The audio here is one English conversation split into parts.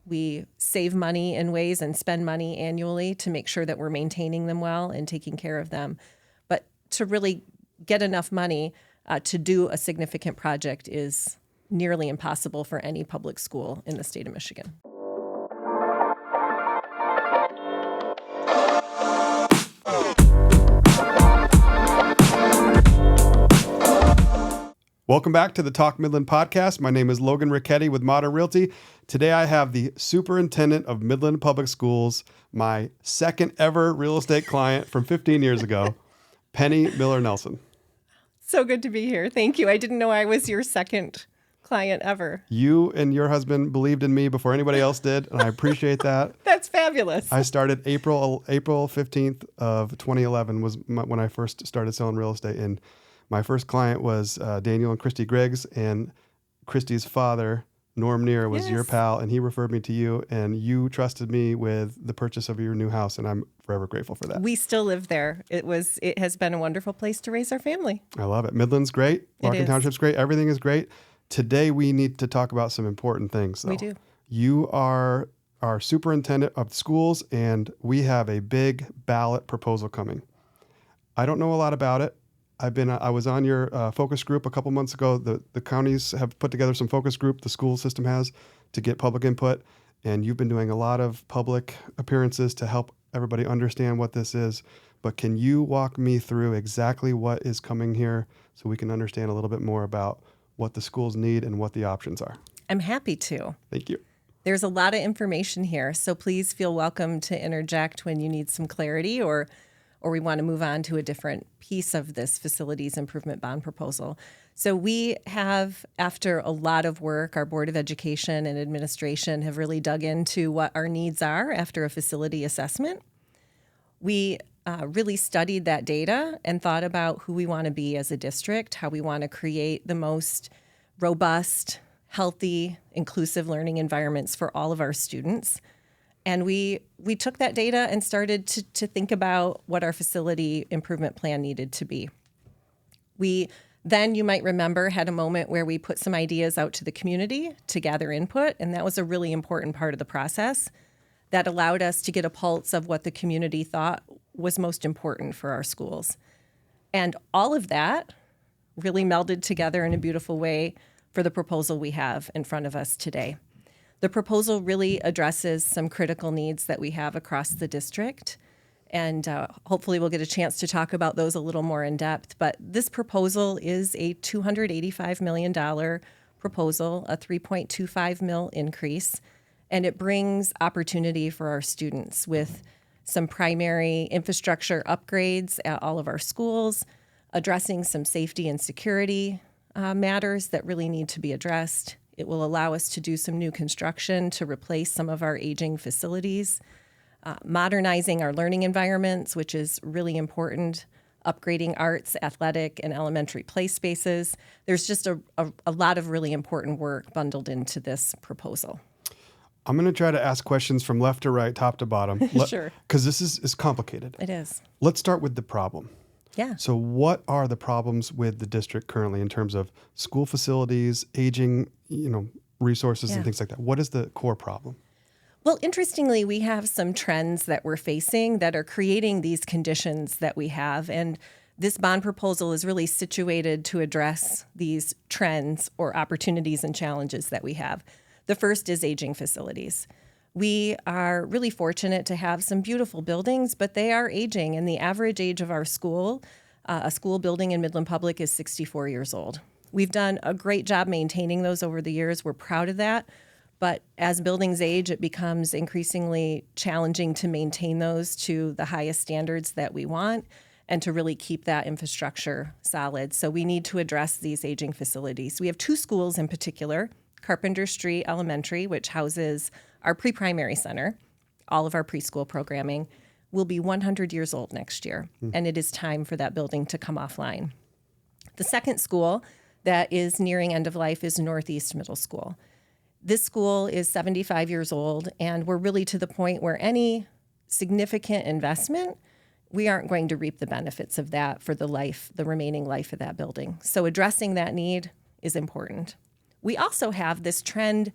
We save money in ways and spend money annually to make sure that we're maintaining them well and taking care of them. But to really get enough money to do a significant project is nearly impossible for any public school in the state of Michigan. Welcome back to the Talk Midland podcast. My name is Logan Richetti with Modern Realty. Today I have the Superintendent of Midland Public Schools, my second ever real estate client from 15 years ago, Penny Miller-Nelson. So good to be here. Thank you. I didn't know I was your second client ever. You and your husband believed in me before anybody else did, and I appreciate that. That's fabulous. I started April 15th of 2011 was when I first started selling real estate, and my first client was Daniel and Christy Griggs, and Christy's father, Norm Neer, was your pal, and he referred me to you, and you trusted me with the purchase of your new house, and I'm forever grateful for that. We still live there. It has been a wonderful place to raise our family. I love it. Midland's great. Larkin Township's great. Everything is great. Today we need to talk about some important things, though. We do. You are our superintendent of schools, and we have a big ballot proposal coming. I don't know a lot about it. I was on your focus group a couple months ago. The counties have put together some focus group, the school system has, to get public input. And you've been doing a lot of public appearances to help everybody understand what this is. But can you walk me through exactly what is coming here so we can understand a little bit more about what the schools need and what the options are? I'm happy to. Thank you. There's a lot of information here, so please feel welcome to interject when you need some clarity or we want to move on to a different piece of this facilities improvement bond proposal. So we have, after a lot of work, our Board of Education and Administration have really dug into what our needs are after a facility assessment. We really studied that data and thought about who we want to be as a district, how we want to create the most robust, healthy, inclusive learning environments for all of our students. And we took that data and started to think about what our facility improvement plan needed to be. We then, you might remember, had a moment where we put some ideas out to the community to gather input, and that was a really important part of the process that allowed us to get a pulse of what the community thought was most important for our schools. And all of that really melded together in a beautiful way for the proposal we have in front of us today. The proposal really addresses some critical needs that we have across the district, and hopefully we'll get a chance to talk about those a little more in depth. But this proposal is a $285 million proposal, a $3.25 million increase, and it brings opportunity for our students with some primary infrastructure upgrades at all of our schools, addressing some safety and security matters that really need to be addressed. It will allow us to do some new construction to replace some of our aging facilities, modernizing our learning environments, which is really important, upgrading arts, athletic, and elementary play spaces. There's just a lot of really important work bundled into this proposal. I'm going to try to ask questions from left to right, top to bottom. Sure. Because this is complicated. It is. Let's start with the problem. Yeah. So what are the problems with the district currently in terms of school facilities, aging, resources and things like that? What is the core problem? Well, interestingly, we have some trends that we're facing that are creating these conditions that we have. And this bond proposal is really situated to address these trends or opportunities and challenges that we have. The first is aging facilities. We are really fortunate to have some beautiful buildings, but they are aging, and the average age of our school, a school building in Midland Public, is 64 years old. We've done a great job maintaining those over the years. We're proud of that. But as buildings age, it becomes increasingly challenging to maintain those to the highest standards that we want and to really keep that infrastructure solid. So we need to address these aging facilities. We have two schools in particular, Carpenter Street Elementary, which houses our pre-primary center, all of our preschool programming, will be 100 years old next year, and it is time for that building to come offline. The second school that is nearing end of life is Northeast Middle School. This school is 75 years old, and we're really to the point where any significant investment, we aren't going to reap the benefits of that for the remaining life of that building. So addressing that need is important. We also have this trend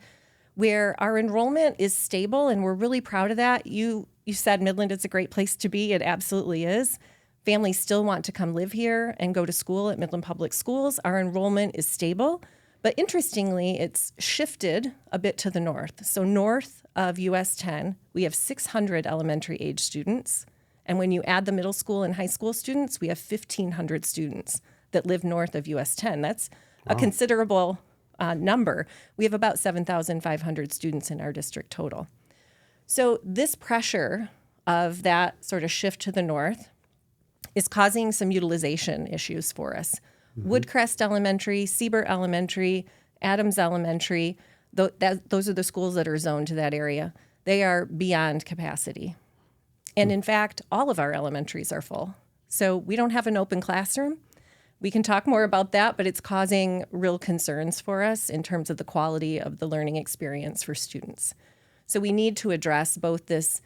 where our enrollment is stable, and we're really proud of that. You said Midland is a great place to be. It absolutely is. Families still want to come live here and go to school at Midland Public Schools. Our enrollment is stable, but interestingly, it's shifted a bit to the north. So north of US 10, we have 600 elementary age students. And when you add the middle school and high school students, we have 1,500 students that live north of US 10. That's a considerable number. We have about 7,500 students in our district total. So this pressure of that sort of shift to the north is causing some utilization issues for us. Woodcrest Elementary, Siebert Elementary, Adams Elementary, those are the schools that are zoned to that area. They are beyond capacity. And in fact, all of our elementaries are full. So we don't have an open classroom. We can talk more about that, but it's causing real concerns for us in terms of the quality of the learning experience for students. So we need to address both this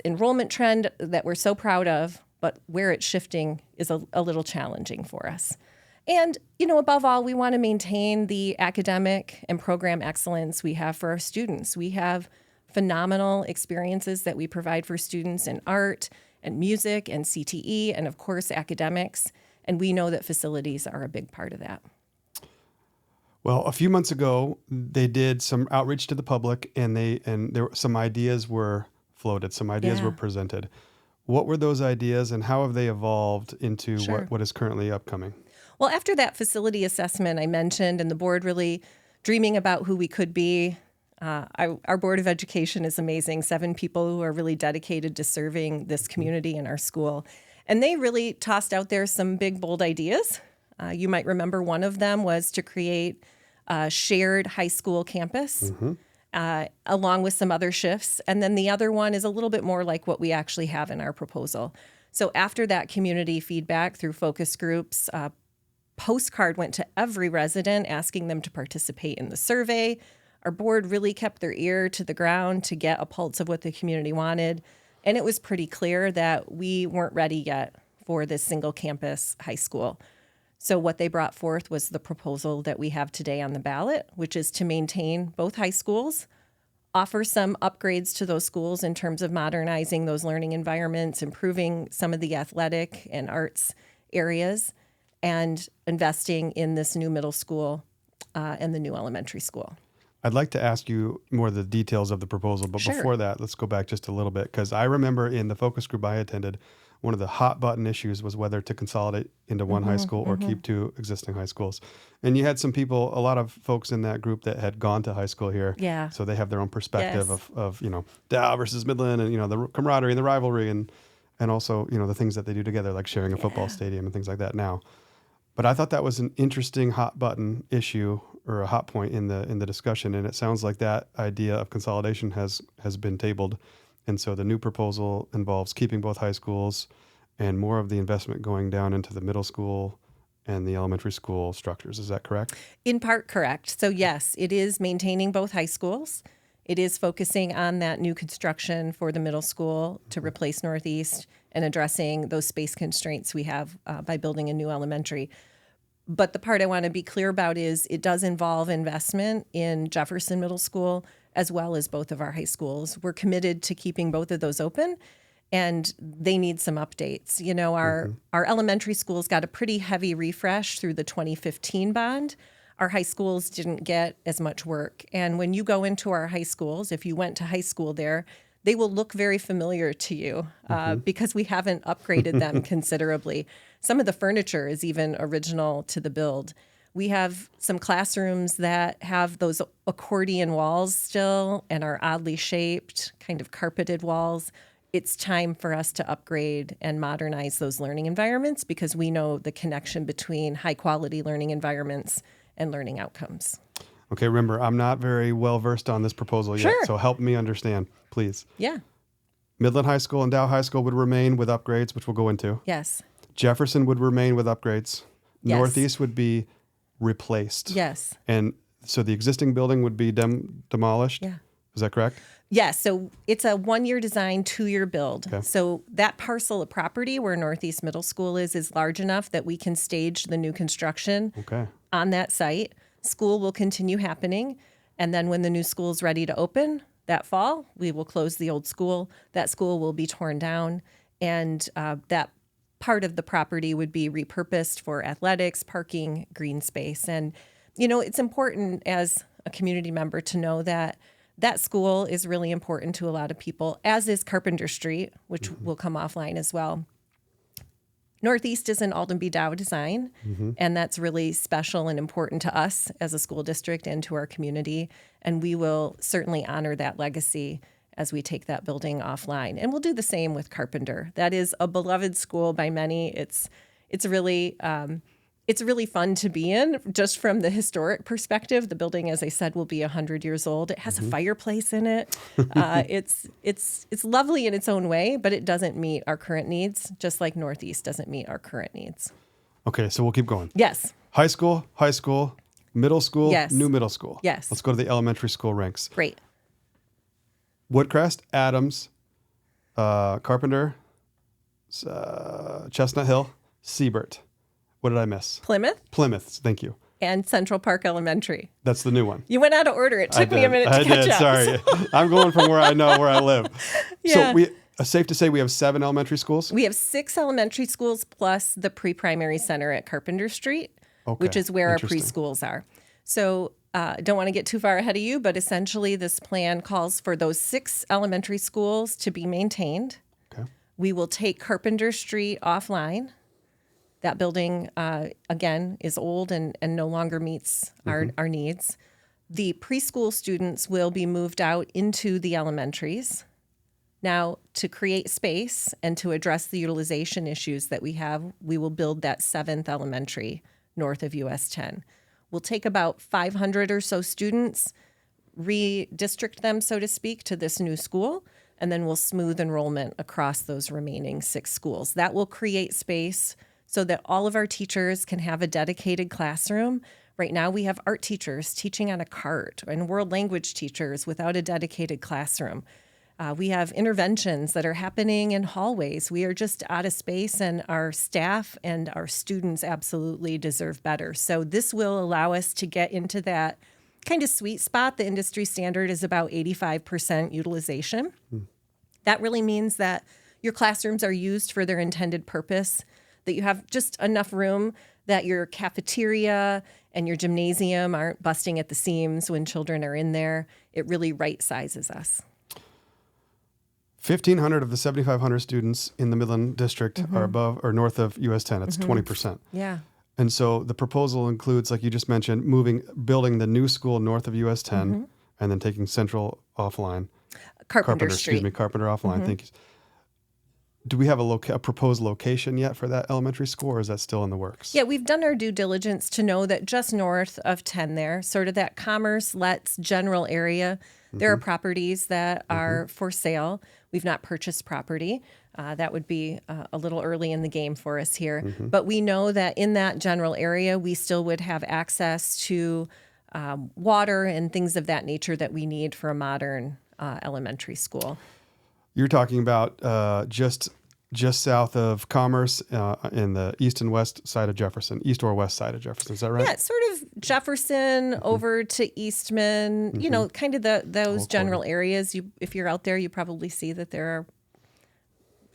enrollment trend that we're so proud of, but where it's shifting is a little challenging for us. And, above all, we want to maintain the academic and program excellence we have for our students. We have phenomenal experiences that we provide for students in art and music and CTE and, of course, academics. And we know that facilities are a big part of that. Well, a few months ago, they did some outreach to the public, and there some ideas were floated, some ideas were presented. What were those ideas, and how have they evolved into what is currently upcoming? Well, after that facility assessment I mentioned, and the board really dreaming about who we could be, our Board of Education is amazing. 7 people who are really dedicated to serving this community and our school. And they really tossed out there some big, bold ideas. You might remember one of them was to create a shared high school campus, along with some other shifts. And then the other one is a little bit more like what we actually have in our proposal. So after that community feedback through focus groups, postcard went to every resident asking them to participate in the survey. Our board really kept their ear to the ground to get a pulse of what the community wanted. And it was pretty clear that we weren't ready yet for this single campus high school. So what they brought forth was the proposal that we have today on the ballot, which is to maintain both high schools, offer some upgrades to those schools in terms of modernizing those learning environments, improving some of the athletic and arts areas, and investing in this new middle school and the new elementary school. I'd like to ask you more of the details of the proposal, but before that, let's go back just a little bit, because I remember in the focus group I attended, one of the hot button issues was whether to consolidate into one high school or keep 2 existing high schools. And you had some people, a lot of folks in that group that had gone to high school here. Yeah. So they have their own perspective of Dow versus Midland, and, the camaraderie and the rivalry, and also, the things that they do together, like sharing a football stadium and things like that now. But I thought that was an interesting hot button issue, or a hot point in the discussion, and it sounds like that idea of consolidation has been tabled. And so the new proposal involves keeping both high schools and more of the investment going down into the middle school and the elementary school structures. Is that correct? In part, correct. So yes, it is maintaining both high schools. It is focusing on that new construction for the middle school to replace Northeast and addressing those space constraints we have by building a new elementary. But the part I want to be clear about is it does involve investment in Jefferson Middle School as well as both of our high schools. We're committed to keeping both of those open, and they need some updates. Our elementary schools got a pretty heavy refresh through the 2015 bond. Our high schools didn't get as much work. And when you go into our high schools, if you went to high school there, they will look very familiar to you because we haven't upgraded them considerably. Some of the furniture is even original to the build. We have some classrooms that have those accordion walls still and are oddly shaped, kind of carpeted walls. It's time for us to upgrade and modernize those learning environments because we know the connection between high quality learning environments and learning outcomes. Okay, remember, I'm not very well versed on this proposal yet, so help me understand, please. Yeah. Midland High School and Dow High School would remain with upgrades, which we'll go into. Yes. Jefferson would remain with upgrades. Yes. Northeast would be replaced. Yes. And so the existing building would be demolished? Yeah. Is that correct? Yes. So it's a 1-year design, 2-year build. Okay. So that parcel of property where Northeast Middle School is large enough that we can stage the new construction on that site. School will continue happening. And then when the new school is ready to open that fall, we will close the old school. That school will be torn down, and that part of the property would be repurposed for athletics, parking, green space. And, it's important as a community member to know that that school is really important to a lot of people, as is Carpenter Street, which will come offline as well. Northeast is an Alden B. Dow design, and that's really special and important to us as a school district and to our community. And we will certainly honor that legacy as we take that building offline. And we'll do the same with Carpenter. That is a beloved school by many. It's really fun to be in, just from the historic perspective. The building, as I said, will be 100 years old. It has a fireplace in it. It's lovely in its own way, but it doesn't meet our current needs, just like Northeast doesn't meet our current needs. Okay, so we'll keep going. Yes. High school, middle school, Yes. new middle school. Yes. Let's go to the elementary school ranks. Great. Woodcrest, Adams, Carpenter, Chestnut Hill, Siebert. What did I miss? Plymouth, thank you. And Central Park Elementary. That's the new one. You went out of order. It took me a minute to catch up. Sorry. I'm going from where I know where I live. Yeah. So safe to say we have 7 elementary schools? We have 6 elementary schools plus the pre-primary center at Carpenter Street, which is where our preschools are. So don't want to get too far ahead of you, but essentially this plan calls for those 6 elementary schools to be maintained. Okay. We will take Carpenter Street offline. That building, again, is old and no longer meets our needs. The preschool students will be moved out into the elementaries. Now, to create space and to address the utilization issues that we have, we will build that 7th elementary north of US 10. We'll take about 500 or so students, redistrict them, so to speak, to this new school, and then we'll smooth enrollment across those remaining 6 schools. That will create space so that all of our teachers can have a dedicated classroom. Right now, we have art teachers teaching on a cart and world language teachers without a dedicated classroom. We have interventions that are happening in hallways. We are just out of space, and our staff and our students absolutely deserve better. So this will allow us to get into that kind of sweet spot. The industry standard is about 85% utilization. That really means that your classrooms are used for their intended purpose, that you have just enough room that your cafeteria and your gymnasium aren't busting at the seams when children are in there. It really right sizes us. 1,500 of the 7,500 students in the Midland district are above or north of US 10. It's 20%. Yeah. And so the proposal includes, like you just mentioned, building the new school north of US 10 and then taking Central offline. Carpenter Street. Carpenter offline. Thank you. Do we have a proposed location yet for that elementary school, or is that still in the works? Yeah, we've done our due diligence to know that just north of 10 there, sort of that Commerce, Letts general area, there are properties that are for sale. We've not purchased property. That would be a little early in the game for us here. But we know that in that general area, we still would have access to water and things of that nature that we need for a modern elementary school. You're talking about just south of Commerce in the east and west side of Jefferson, east or west side of Jefferson. Is that right? Yeah, it's sort of Jefferson over to Eastman, kind of those general areas. If you're out there, you probably see that there are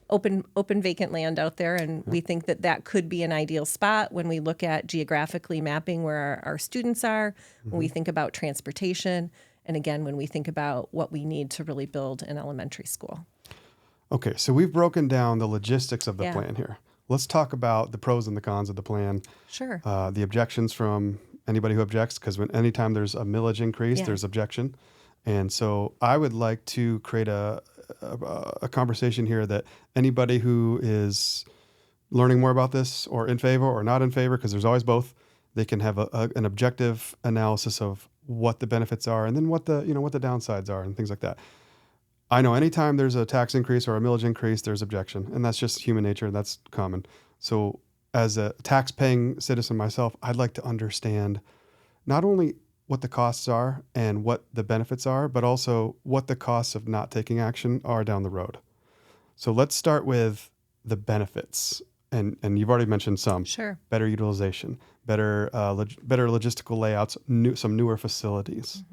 open vacant land out there, and we think that could be an ideal spot when we look at geographically mapping where our students are, when we think about transportation, and again, when we think about what we need to really build an elementary school. Okay, so we've broken down the logistics of the plan here. Let's talk about the pros and the cons of the plan. Sure. The objections from anybody who objects, because anytime there's a millage increase, there's objection. And so I would like to create a conversation here that anybody who is learning more about this or in favor or not in favor, because there's always both, they can have an objective analysis of what the benefits are and then what the downsides are and things like that. I know anytime there's a tax increase or a millage increase, there's objection, and that's just human nature. That's common. So as a tax-paying citizen myself, I'd like to understand not only what the costs are and what the benefits are, but also what the costs of not taking action are down the road. So let's start with the benefits. And you've already mentioned some. Sure. Better utilization, better logistical layouts, some newer facilities.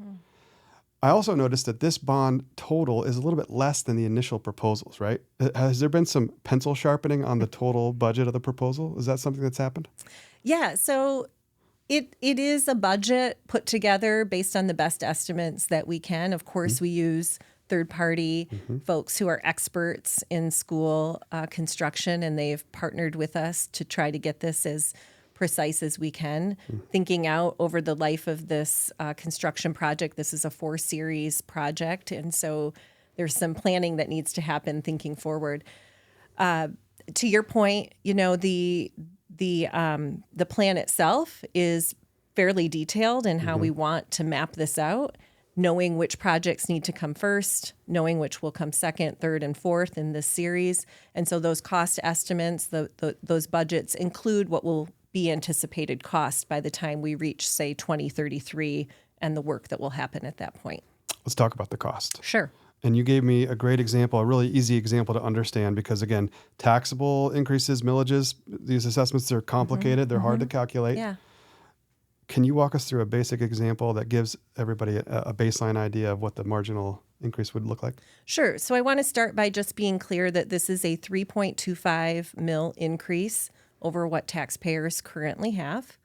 I also noticed that this bond total is a little bit less than the initial proposals, right? Has there been some pencil sharpening on the total budget of the proposal? Is that something that's happened? Yeah, so it is a budget put together based on the best estimates that we can. Of course, we use third-party folks who are experts in school construction, and they've partnered with us to try to get this as precise as we can, thinking out over the life of this construction project. This is a 4-series project, and so there's some planning that needs to happen thinking forward. To your point, the plan itself is fairly detailed in how we want to map this out, knowing which projects need to come first, knowing which will come second, third, and fourth in this series. And so those cost estimates, those budgets include what will be anticipated cost by the time we reach, say, 2033 and the work that will happen at that point. Let's talk about the cost. Sure. And you gave me a great example, a really easy example to understand because, again, taxable increases, millages, these assessments, they're complicated. They're hard to calculate. Yeah. Can you walk us through a basic example that gives everybody a baseline idea of what the marginal increase would look like? Sure. So I want to start by just being clear that this is a 3.25 mil increase over what taxpayers currently have.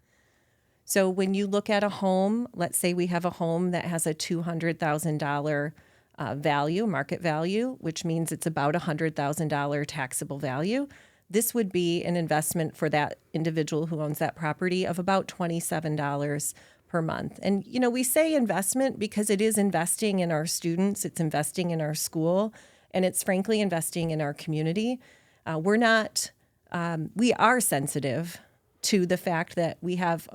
So when you look at a home, let's say we have a home that has a $200,000 value, market value, which means it's about $100,000 taxable value. This would be an investment for that individual who owns that property of about $27 per month. And, we say investment because it is investing in our students, it's investing in our school, and it's frankly investing in our community. We are sensitive to the fact that we have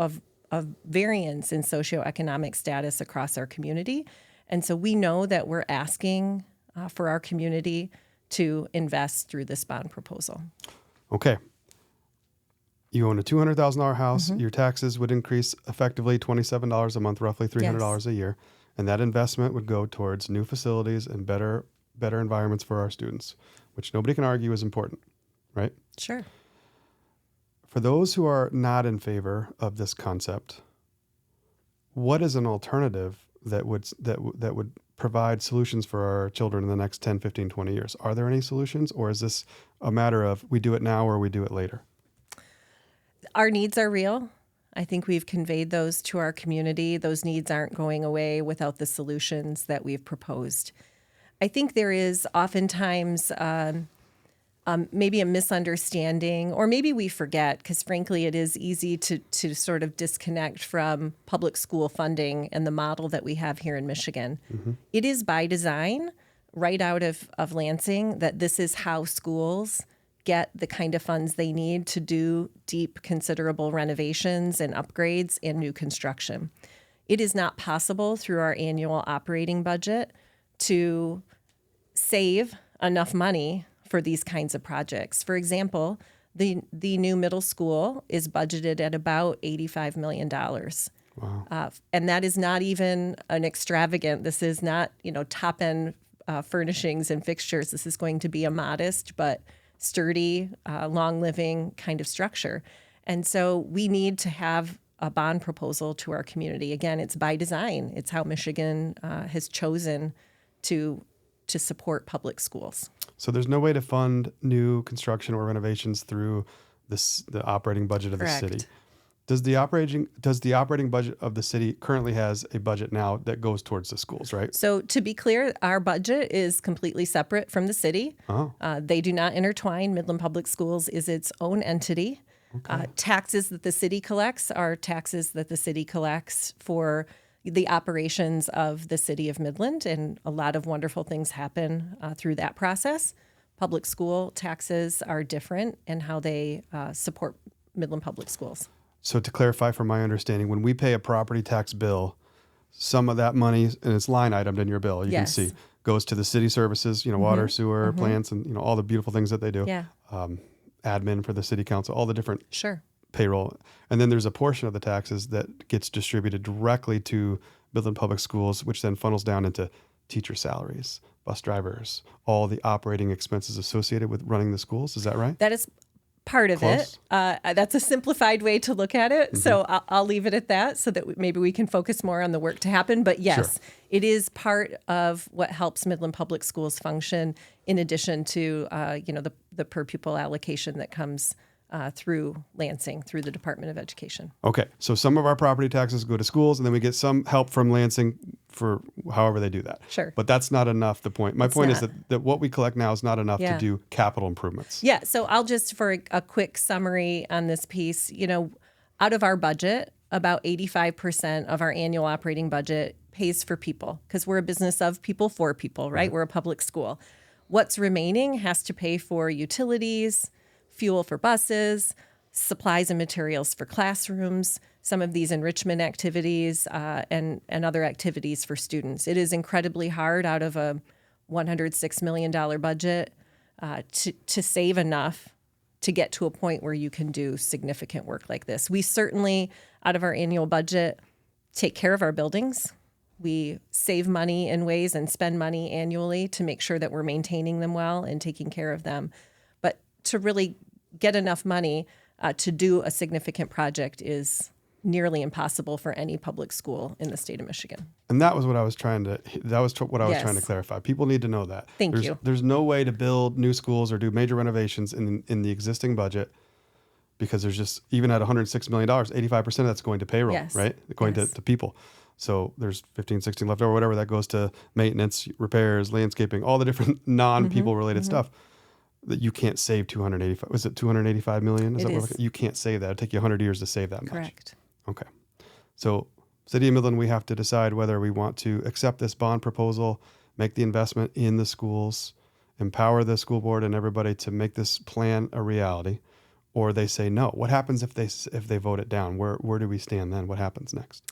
a variance in socioeconomic status across our community. And so we know that we're asking for our community to invest through this bond proposal. Okay. You own a $200,000 house. Your taxes would increase effectively $27 a month, roughly $300 a year. And that investment would go towards new facilities and better environments for our students, which nobody can argue is important, right? Sure. For those who are not in favor of this concept, what is an alternative that would provide solutions for our children in the next 10, 15, 20 years? Are there any solutions, or is this a matter of we do it now or we do it later? Our needs are real. I think we've conveyed those to our community. Those needs aren't going away without the solutions that we've proposed. I think there is oftentimes maybe a misunderstanding, or maybe we forget, because frankly, it is easy to sort of disconnect from public school funding and the model that we have here in Michigan. It is by design, right out of Lansing, that this is how schools get the kind of funds they need to do deep, considerable renovations and upgrades and new construction. It is not possible through our annual operating budget to save enough money for these kinds of projects. For example, the new middle school is budgeted at about $85 million. Wow. And that is not even an extravagant, this is not, top end furnishings and fixtures. This is going to be a modest but sturdy, long living kind of structure. And so we need to have a bond proposal to our community. Again, it's by design. It's how Michigan has chosen to support public schools. So there's no way to fund new construction or renovations through the operating budget of Correct. the city. Does the operating budget of the city currently has a budget now that goes towards the schools, right? So to be clear, our budget is completely separate from the city. Oh. They do not intertwine. Midland Public Schools is its own entity. Taxes that the city collects are taxes that the city collects for the operations of the city of Midland, and a lot of wonderful things happen through that process. Public school taxes are different in how they support Midland Public Schools. So to clarify from my understanding, when we pay a property tax bill, some of that money, and it's line itemed in your bill, you can see, goes to the city services, water, sewer, plants, and all the beautiful things that they do. Yeah. Admin for the city council, all the different Sure. payroll. And then there's a portion of the taxes that gets distributed directly to Midland Public Schools, which then funnels down into teacher salaries, bus drivers, all the operating expenses associated with running the schools. Is that right? That is part of Close. it. That's a simplified way to look at it. So I'll leave it at that so that maybe we can focus more on the work to happen. But yes, it is part of what helps Midland Public Schools function in addition to, the per pupil allocation that comes through Lansing, through the Department of Education. Okay, so some of our property taxes go to schools, and then we get some help from Lansing for however they do that. Sure. But that's not enough. My point is not. that what we collect now is not enough Yeah. to do capital improvements. Yeah, so I'll just, for a quick summary on this piece, out of our budget, about 85% of our annual operating budget pays for people because we're a business of people for people, right? We're a public school. What's remaining has to pay for utilities, fuel for buses, supplies and materials for classrooms, some of these enrichment activities, and other activities for students. It is incredibly hard out of a $106 million budget to save enough to get to a point where you can do significant work like this. We certainly, out of our annual budget, take care of our buildings. We save money in ways and spend money annually to make sure that we're maintaining them well and taking care of them. But to really get enough money to do a significant project is nearly impossible for any public school in the state of Michigan. And that was what I was trying to. Yes. Trying to clarify. People need to know that. Thank you. There's no way to build new schools or do major renovations in the existing budget because there's just, even at $106 million, 85% of that's going to payroll, Yes. right? Going Yes. to people. So there's 15, 16 left over, whatever that goes to maintenance, repairs, landscaping, all the different non-people related stuff that you can't save 285. Was it 285 million? You can't save that. It'd take you 100 years to save that much. Correct. Okay. So City of Midland, we have to decide whether we want to accept this bond proposal, make the investment in the schools, empower the school board and everybody to make this plan a reality, or they say no. What happens if they vote it down? Where do we stand then? What happens next?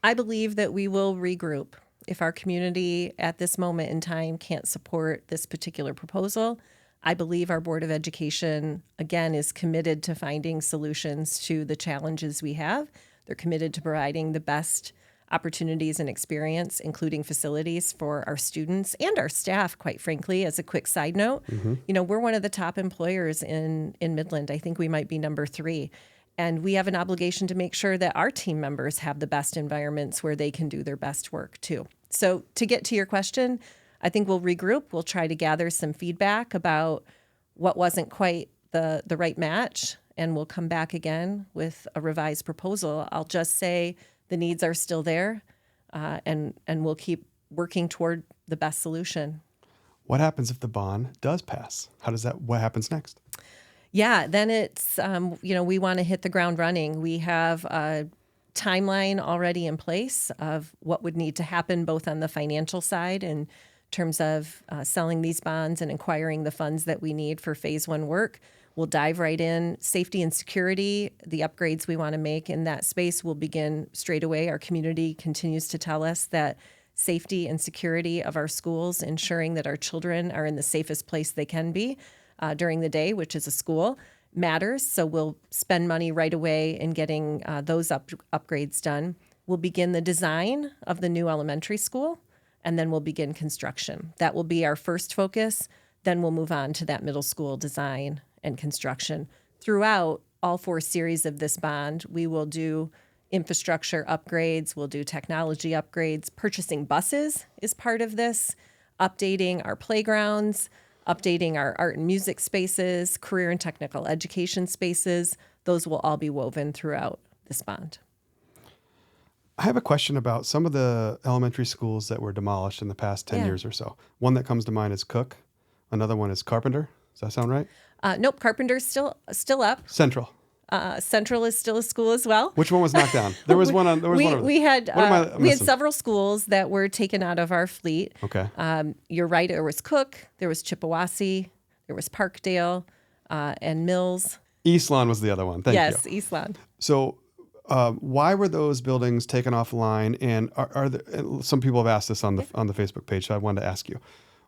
I believe that we will regroup. If our community at this moment in time can't support this particular proposal, I believe our Board of Education, again, is committed to finding solutions to the challenges we have. They're committed to providing the best opportunities and experience, including facilities for our students and our staff, quite frankly. As a quick side note, we're one of the top employers in Midland. I think we might be number 3. And we have an obligation to make sure that our team members have the best environments where they can do their best work too. So to get to your question, I think we'll regroup. We'll try to gather some feedback about what wasn't quite the right match, and we'll come back again with a revised proposal. I'll just say the needs are still there, and we'll keep working toward the best solution. What happens if the bond does pass? What happens next? Yeah, then it's, we want to hit the ground running. We have a timeline already in place of what would need to happen both on the financial side in terms of selling these bonds and acquiring the funds that we need for phase 1 work. We'll dive right in. Safety and security, the upgrades we want to make in that space will begin straight away. Our community continues to tell us that safety and security of our schools, ensuring that our children are in the safest place they can be during the day, which is a school, matters. So we'll spend money right away in getting those upgrades done. We'll begin the design of the new elementary school, and then we'll begin construction. That will be our first focus. Then we'll move on to that middle school design and construction. Throughout all 4 series of this bond, we will do infrastructure upgrades, we'll do technology upgrades. Purchasing buses is part of this, updating our playgrounds, updating our art and music spaces, career and technical education spaces. Those will all be woven throughout this bond. I have a question about some of the elementary schools that were demolished in the past 10 years or so. One that comes to mind is Cook. Another one is Carpenter. Does that sound right? Nope, Carpenter's still up. Central. Central is still a school as well. Which one was knocked down? There was one on. There was one over there. We had What am I we had missing? several schools that were taken out of our fleet. Okay. You're right. There was Cook, there was Chippewassee, there was Parkdale, and Mills. East Lawn was the other one. Thank you. Yes, East Lawn. So, why were those buildings taken offline? And are there, and some people have asked this on the Facebook page, so I wanted to ask you,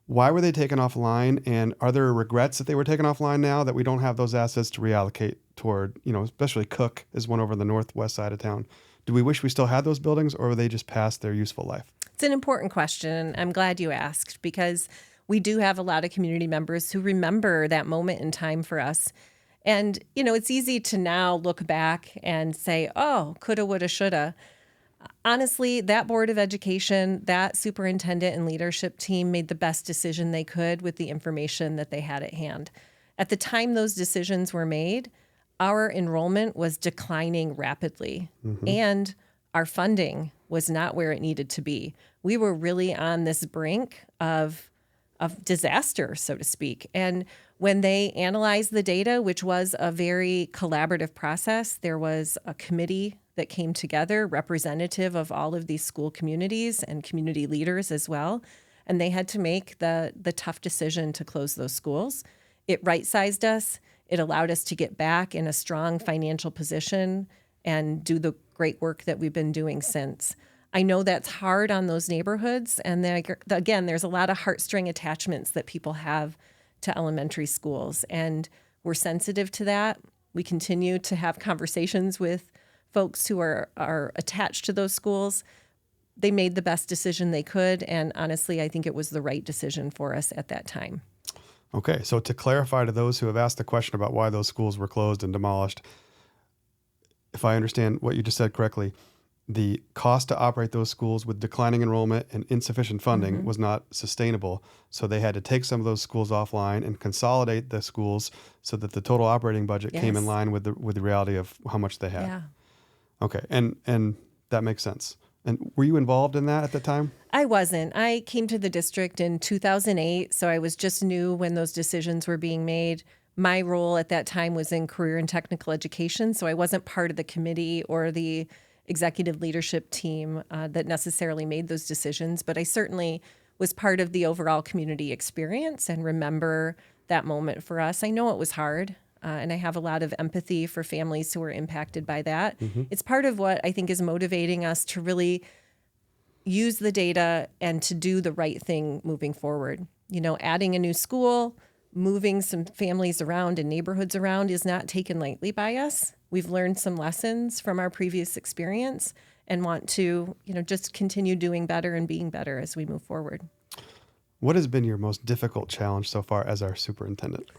why were they taken offline? And are there regrets that they were taken offline now that we don't have those assets to reallocate toward, especially Cook is one over the northwest side of town. Do we wish we still had those buildings, or were they just past their useful life? It's an important question. I'm glad you asked, because we do have a lot of community members who remember that moment in time for us. And, it's easy to now look back and say, oh, coulda, woulda, shoulda. Honestly, that Board of Education, that superintendent and leadership team made the best decision they could with the information that they had at hand. At the time those decisions were made, our enrollment was declining rapidly, and our funding was not where it needed to be. We were really on this brink of disaster, so to speak. And when they analyzed the data, which was a very collaborative process, there was a committee that came together, representative of all of these school communities and community leaders as well. And they had to make the tough decision to close those schools. It right-sized us. It allowed us to get back in a strong financial position and do the great work that we've been doing since. I know that's hard on those neighborhoods. And again, there's a lot of heartstring attachments that people have to elementary schools. And we're sensitive to that. We continue to have conversations with folks who are attached to those schools. They made the best decision they could. And honestly, I think it was the right decision for us at that time. Okay, so to clarify to those who have asked the question about why those schools were closed and demolished, if I understand what you just said correctly, the cost to operate those schools with declining enrollment and insufficient funding was not sustainable. So they had to take some of those schools offline and consolidate the schools so that the total operating budget came in line with the reality of how much they had. Yeah. Okay, and that makes sense. And were you involved in that at the time? I wasn't. I came to the district in 2008, so I was just new when those decisions were being made. My role at that time was in career and technical education, so I wasn't part of the committee or the executive leadership team that necessarily made those decisions, but I certainly was part of the overall community experience and remember that moment for us. I know it was hard, and I have a lot of empathy for families who were impacted by that. It's part of what I think is motivating us to really use the data and to do the right thing moving forward. Adding a new school, moving some families around and neighborhoods around is not taken lightly by us. We've learned some lessons from our previous experience and want to, just continue doing better and being better as we move forward. What has been your most difficult challenge so far as our superintendent?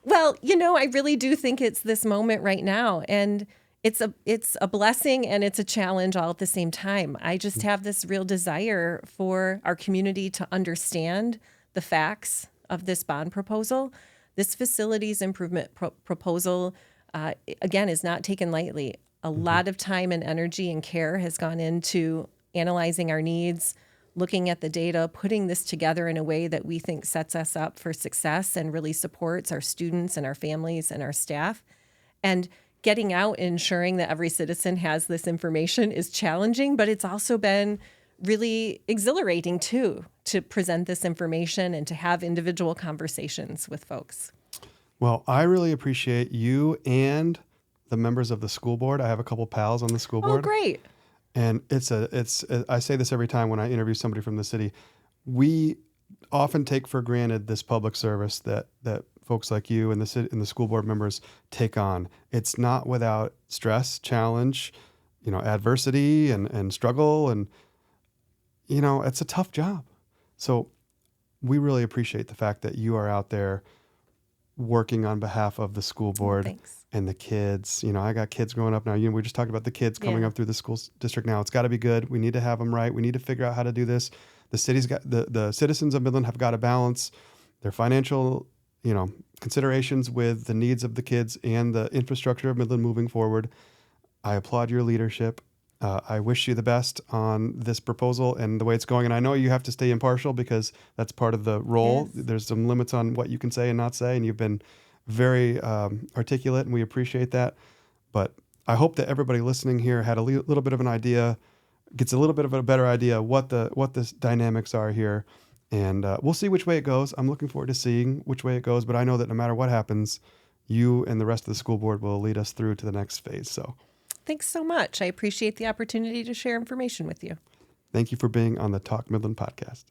Well, I really do think it's this moment right now, and it's a blessing and it's a challenge all at the same time. I just have this real desire for our community to understand the facts of this bond proposal. This facilities improvement proposal, again, is not taken lightly. A lot of time and energy and care has gone into analyzing our needs, looking at the data, putting this together in a way that we think sets us up for success and really supports our students and our families and our staff. And getting out and ensuring that every citizen has this information is challenging, but it's also been really exhilarating too, to present this information and to have individual conversations with folks. Well, I really appreciate you and the members of the school board. I have a couple pals on the school board. Oh, great. And I say this every time when I interview somebody from the city. We often take for granted this public service that folks like you and the school board members take on. It's not without stress, challenge, adversity and struggle, and it's a tough job. So we really appreciate the fact that you are out there working on behalf of the school board and the kids. I got kids growing up now. We just talked about the kids coming up through the school district now. It's got to be good. We need to have them right. We need to figure out how to do this. The city's got the citizens of Midland have got to balance their financial, considerations with the needs of the kids and the infrastructure of Midland moving forward. I applaud your leadership. I wish you the best on this proposal and the way it's going. And I know you have to stay impartial because that's part of the role. Yes. There's some limits on what you can say and not say, and you've been very articulate, and we appreciate that. But I hope that everybody listening here had a little bit of an idea, gets a little bit of a better idea what the dynamics are here. And we'll see which way it goes. I'm looking forward to seeing which way it goes. But I know that no matter what happens, you and the rest of the school board will lead us through to the next phase. So thanks so much. I appreciate the opportunity to share information with you. Thank you for being on the Talk Midland podcast.